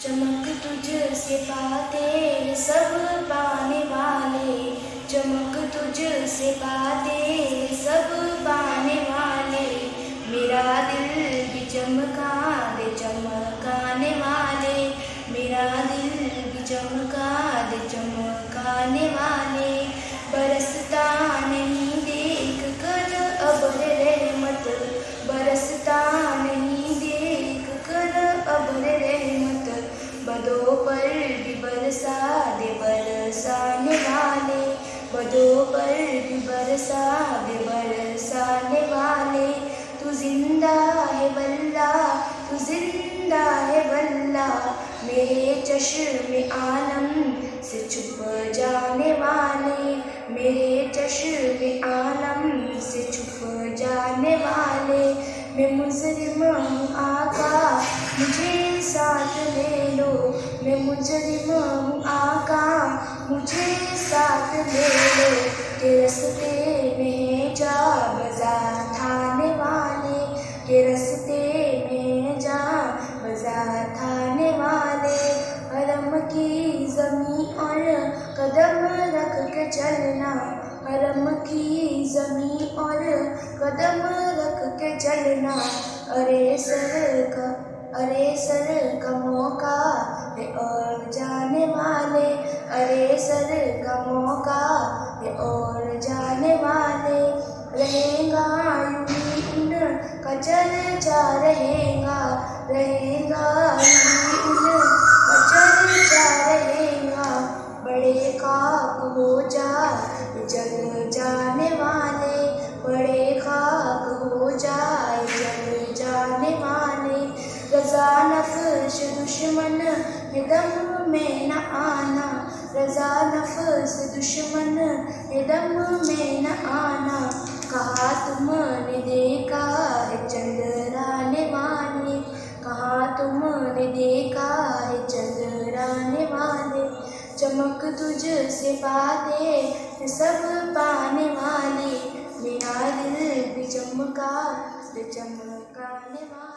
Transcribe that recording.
चमक तुझसे पाते सब पाने वाले, चमक तुझसे पाते सब पाने वाले। मेरा दिल भी चमका दे चमकाने वाले, मेरा दिल भी चमका दे चमकाने वाले। बरसता नहीं देख कर अब्र रहमत, बरसता नहीं देख कर अब्र रहमत। बदों पर भी बरसा दे बरसाने वाले, बदों पर भी बरसा दे बरसाने वाले। तू जिंदा है वल्ला, तू जिंदा है वल्ला, मेरे चश्मे आलम से छुप जाने वाले, मेरे चश्मे आलम से छुप जाने वाले। मैं मुजरिम हूँ आका मुझे साथ ले लो, मैं मुजरिम हूँ आका मुझे साथ ले लो। के रस्ते में जा बाजार थाने वाले, के रस्ते में जा बाजार थाने वाले। हरम की ज़मीं और कदम रख के चलना, हरम की ज़मीं और कदम रख के चलना। अरे सर का मौका है और जाने वाले, अरे सर का मौका है और जाने वाले। रहेगा यूं ही उनका चर्चा रहेगा, रहेगा यूं ही उनका चर्चा रहेगा। बड़े ख्वाब हो जाए जग जाने वाले, बड़े ख्वाब हो जाए जग जाने वाले। रज़ा नफ्स दुश्मन है दम में न आना, रज़ा नफ्स दुश्मन है दम में न आना। कहा तुमने देखा है चंद्राने वाले, कहा तुमने देखा है चंद्राने वाले। चमक तुझसे पाते सब पाने वाले, मेरा दिल भी चमका चमकाने वाले।